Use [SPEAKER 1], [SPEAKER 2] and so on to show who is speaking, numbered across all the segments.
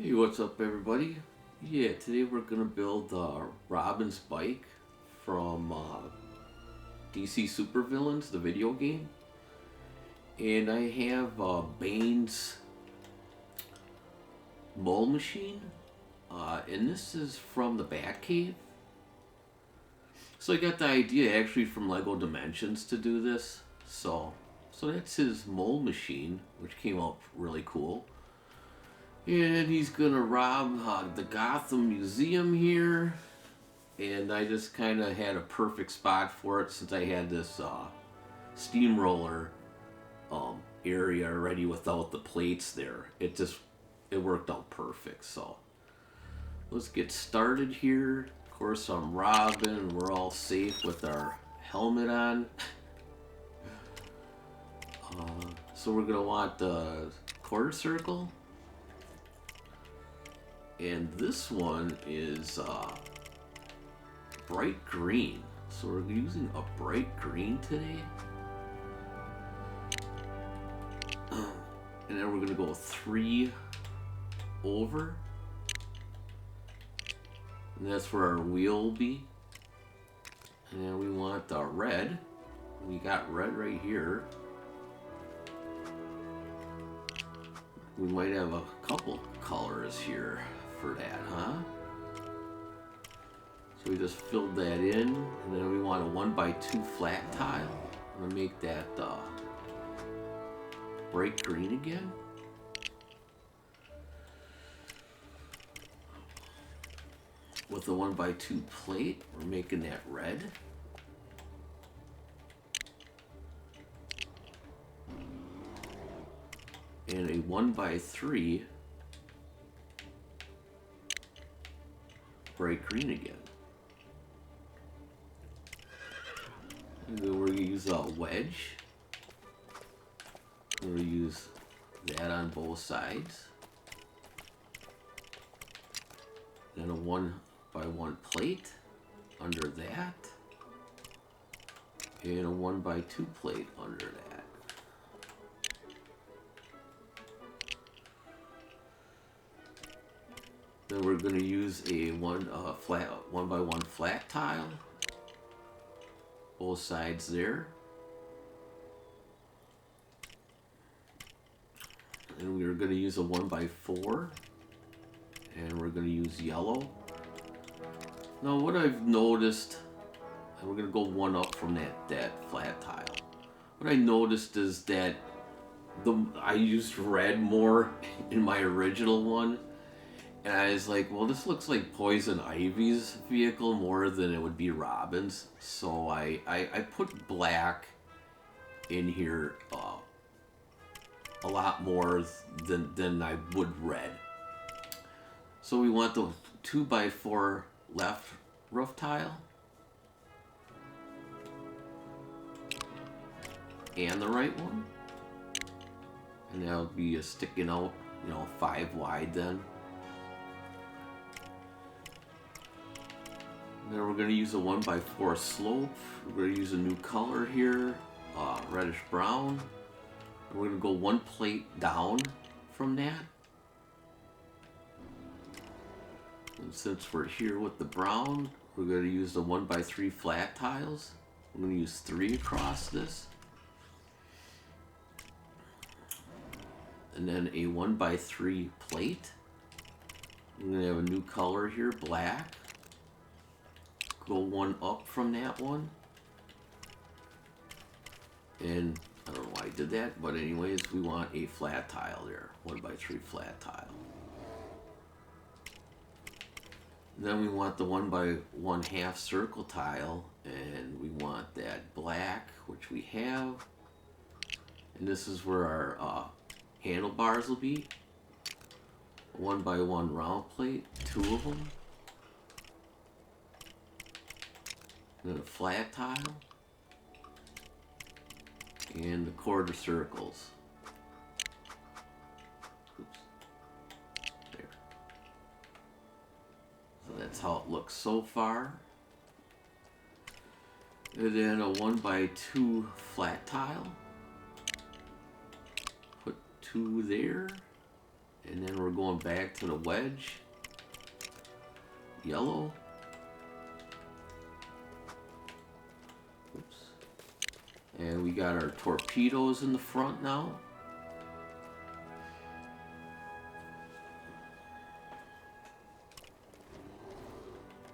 [SPEAKER 1] Hey, what's up, everybody? Yeah, today we're gonna build Robin's bike from DC Supervillains, the video game, and I have Bane's mole machine, and this is from the Batcave. So I got the idea actually from Lego Dimensions to do this. So that's his mole machine, which came out really cool. And he's gonna rob the Gotham Museum here. And I just kind of had a perfect spot for it since I had this steamroller area already without the plates there. It worked out perfect. So let's get started here. Of course, I'm Robin. We're all safe with our helmet on. So we're gonna want the quarter circle. And this one is bright green. So we're using a bright green today. And then we're going to go 3 over. And that's where our wheel will be. And then we want the red. We got red right here. We might have a couple colors here for that, huh? So we just filled that in, and then we want a 1x2 flat tile. I'm gonna make that bright green again. With a 1x2 plate, we're making that red. And a 1x3 bright green again. And then we're going to use a wedge. We're going to use that on both sides. Then a 1x1 plate under that. And a 1x2 plate under that. Then we're going to use a 1x1 flat tile. Both sides there. And we're going to use a 1x4. And we're going to use yellow. Now what I've noticed, and we're going to go one up from that flat tile. What I noticed is that I used red more in my original one. And I was like, well, this looks like Poison Ivy's vehicle more than it would be Robin's. So I put black in here a lot more than I would red. So we want the 2x4 left roof tile. And the right one. And that'll be sticking out, 5 wide then. Then we're going to use a 1x4 slope. We're going to use a new color here, reddish brown. And we're going to go 1 plate down from that. And since we're here with the brown, we're going to use the 1x3 flat tiles. We're going to use 3 across this. And then a 1x3 plate. We're going to have a new color here, black. Go 1 up from that one. And I don't know why I did that, but anyways, we want a flat tile there. 1x3 flat tile. Then we want the 1x1 half circle tile, and we want that black, which we have. And this is where our handlebars will be. 1x1 round plate, 2 of them. Then a flat tile. And the quarter circles. Oops. There. So that's how it looks so far. And then a 1x2 flat tile. Put 2 there. And then we're going back to the wedge. Yellow. Oops. And we got our torpedoes in the front now.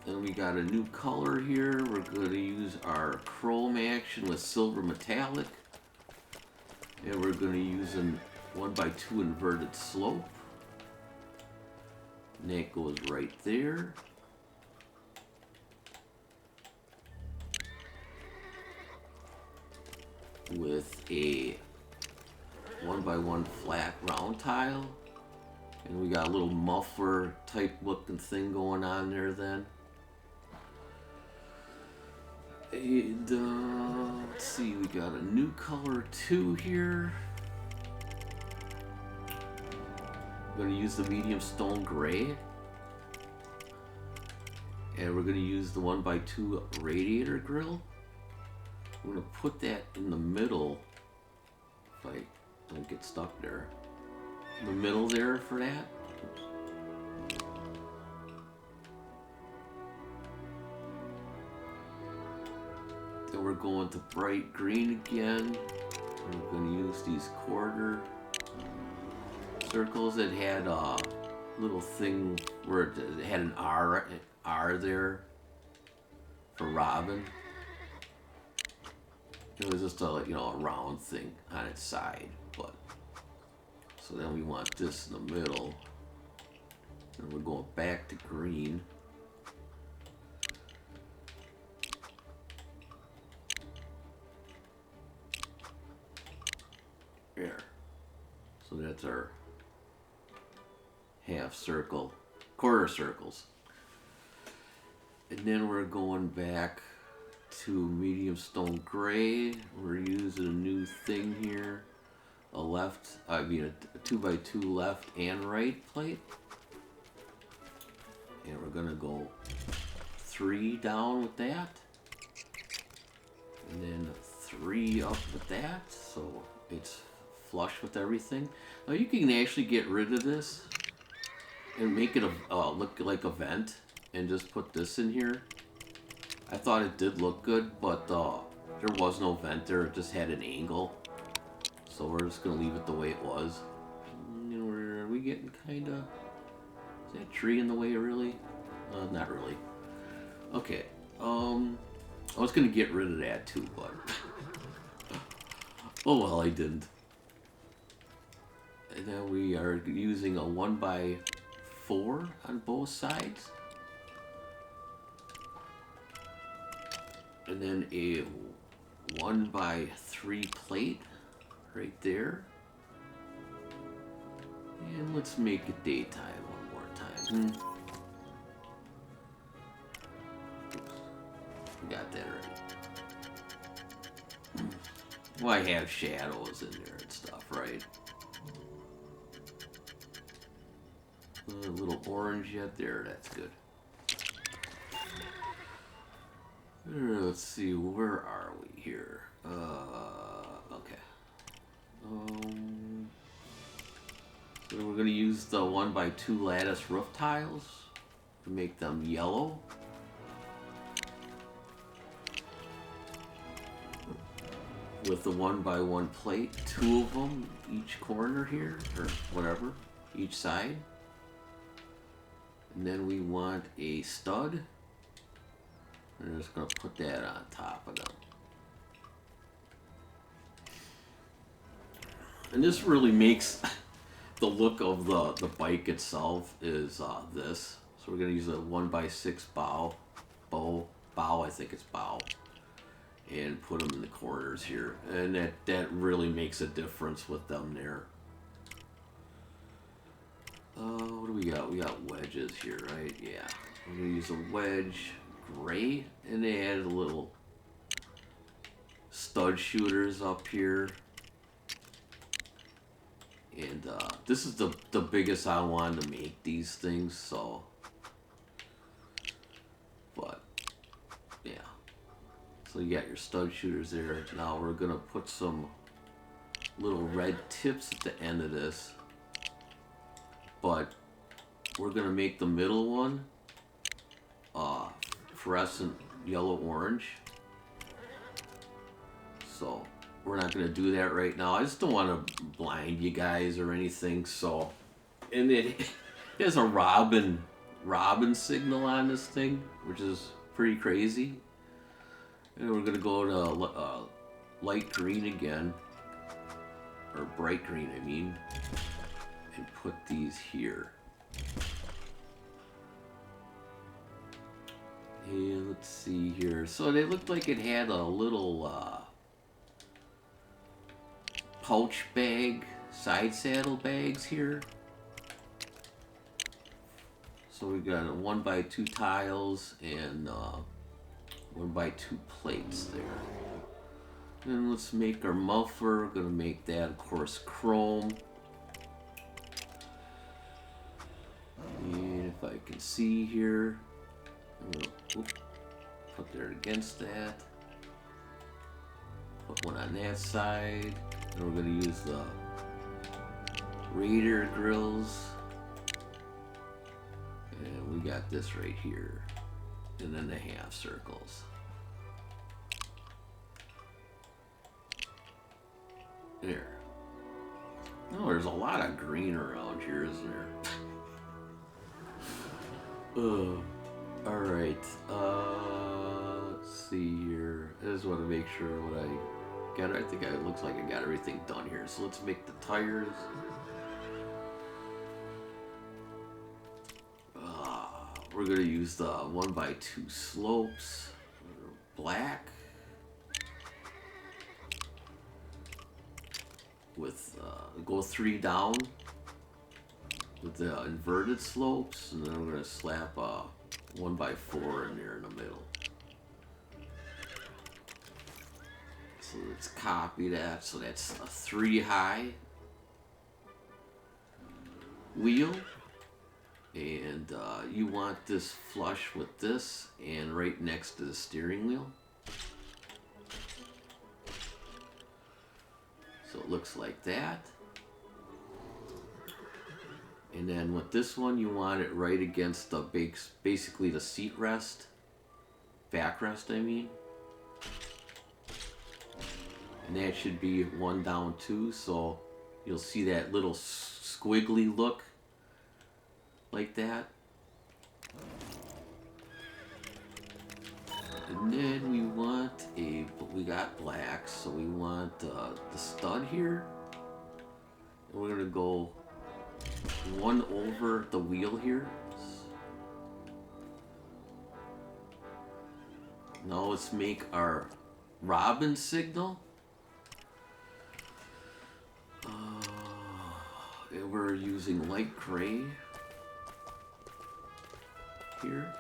[SPEAKER 1] And we got a new color here. We're going to use our chrome action with silver metallic. And we're going to use a 1x2 inverted slope. And that goes right there. With a 1x1 flat round tile. And we got a little muffler type looking thing going on there then. And let's see, we got a new color too here. We're going to use the medium stone gray. And we're going to use the 1x2 radiator grill. We're going to put that in the middle, if I don't get stuck there. In the middle there for that. Then we're going to bright green again. We're going to use these quarter circles that had a little thing where it had an R there for Robin. It was just a a round thing on its side, but so then we want this in the middle, and we're going back to green. There. So that's our half circle, quarter circles. And then we're going back to medium stone gray. We're using a new thing here. A 2x2 left and right plate. And we're gonna go 3 down with that. And then 3 up with that. So it's flush with everything. Now you can actually get rid of this and make it look like a vent and just put this in here. I thought it did look good, but there was no vent there. It just had an angle. So we're just going to leave it the way it was. Are we getting kind of... Is that tree in the way, really? Not really. Okay. I was going to get rid of that too, but... oh well, I didn't. And then we are using a 1x4 on both sides. And then a 1x3 plate right there. And let's make it daytime one more time. Oops. We got that right. Well, I have shadows in there and stuff, right? A little orange yet there, that's good. Let's see, where are we here? Okay. So we're going to use the 1x2 lattice roof tiles to make them yellow. With the 1x1 plate, 2 of them each corner here, or whatever, each side. And then we want a stud. We're just going to put that on top of them. And this really makes the look of the bike itself is this. So we're going to use a 1x6 bow, I think it's bow, and put them in the corners here. And that really makes a difference with them there. What do we got? We got wedges here, right? Yeah. We're going to use a wedge gray, and they added a little stud shooters up here. And this is the biggest I wanted to make these things, so. But, yeah. So you got your stud shooters there. Now we're going to put some little red tips at the end of this. but we're gonna make the middle one fluorescent yellow-orange. So we're not gonna do that right now. I just don't want to blind you guys or anything. So, and it has a robin signal on this thing, which is pretty crazy. And we're gonna go to light green again, or bright green, I mean, and put these here. And let's see here. So they looked like it had a little pouch bag, side saddle bags here. So we got 1x2 tiles and 1x2 plates there. Then let's make our muffler. We're gonna make that, of course, chrome. And if I can see here, I'm gonna put there against that. Put one on that side. And we're gonna use the radiator grills. And we got this right here. And then the half circles. There. Oh, there's a lot of green around here, isn't there? Alright. Let's see here. I just want to make sure what I got. I think it looks like I got everything done here. So let's make the tires. We're going to use the 1x2 slopes. Black. With go 3 down with the inverted slopes, and then I'm going to slap a 1x4 in there in the middle. So let's copy that. So that's a 3 high wheel, and you want this flush with this and right next to the steering wheel. So it looks like that. And then with this one, you want it right against the basically the seat rest, backrest, I mean. And that should be 1 down 2, so you'll see that little squiggly look like that. And then we want we got black, so we want the stud here. And we're gonna go 1 over the wheel here. Now let's make our robin signal. And we're using light gray here.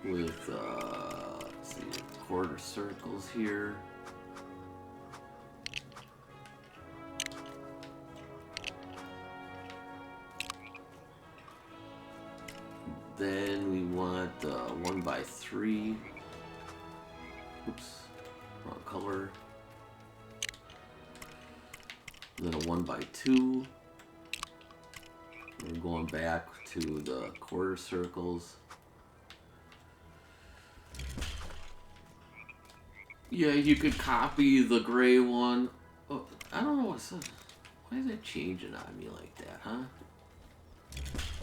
[SPEAKER 1] With let's see, quarter circles here. Then we want 1x3. Oops, wrong color. And then a 1x2. We're going back to the quarter circles. Yeah, you could copy the gray one. Oh, I don't know what's up. Why is it changing on me like that, huh?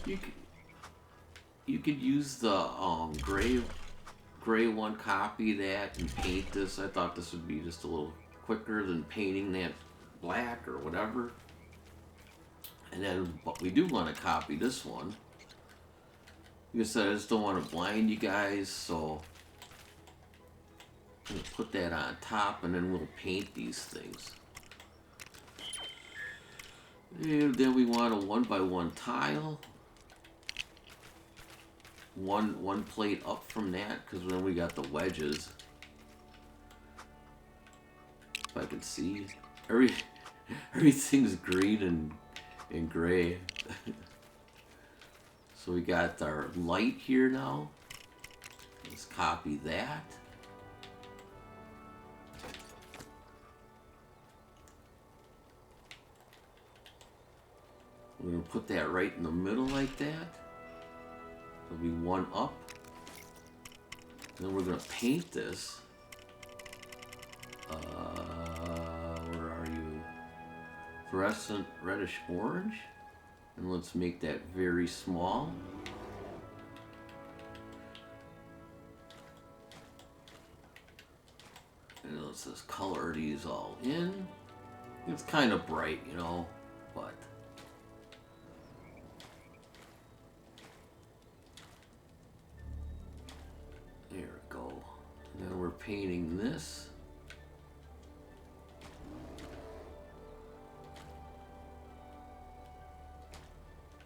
[SPEAKER 1] You could use the gray one, copy that, and paint this. I thought this would be just a little quicker than painting that black or whatever. And then, but we do want to copy this one. Like I said, I just don't want to blind you guys, so I'm going to put that on top, and then we'll paint these things. And then we want a 1x1 tile. One plate up from that, because then we got the wedges. If I can see, everything's green and gray. So we got our light here now. Let's copy that. We're going to put that right in the middle like that. There'll be one up. Then we're going to paint this. Where are you? Fluorescent reddish orange. And let's make that very small. And let's just color these all in. It's kind of bright, you know, but there we go. And then we're painting this.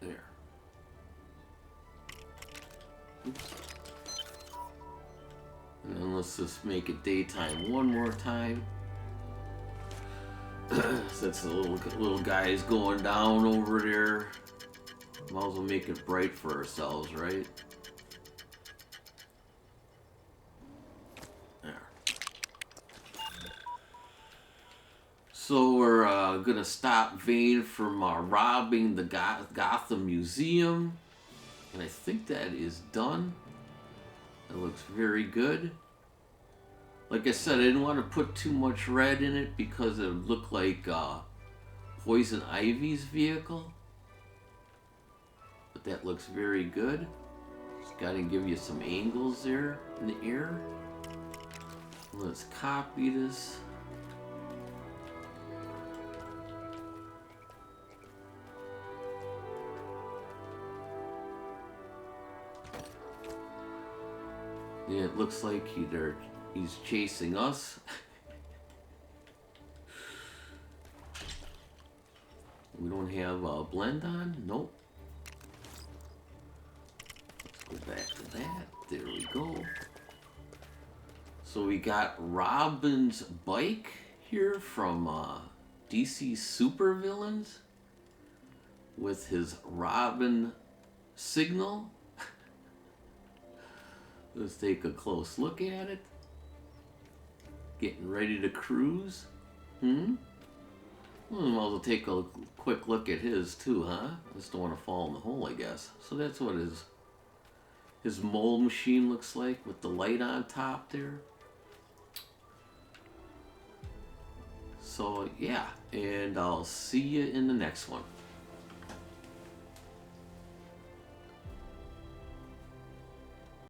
[SPEAKER 1] There. Oops. And then let's just make it daytime one more time. Since the little guy is going down over there, might as well make it bright for ourselves, right? There. So we're gonna stop Vane from robbing the Gotham Museum, and I think that is done. It looks very good. Like I said, I didn't want to put too much red in it because it would look like Poison Ivy's vehicle. But that looks very good. Just got to give you some angles there in the air. Let's copy this. Yeah, it looks like he's chasing us. We don't have a blend on? Nope. Let's go back to that. There we go. So we got Robin's bike here from DC Supervillains with his Robin signal. Let's take a close look at it. Getting ready to cruise. Well, might as well take a quick look at his too, huh? I just don't want to fall in the hole, I guess. So that's what his mold machine looks like with the light on top there. So yeah, and I'll see you in the next one.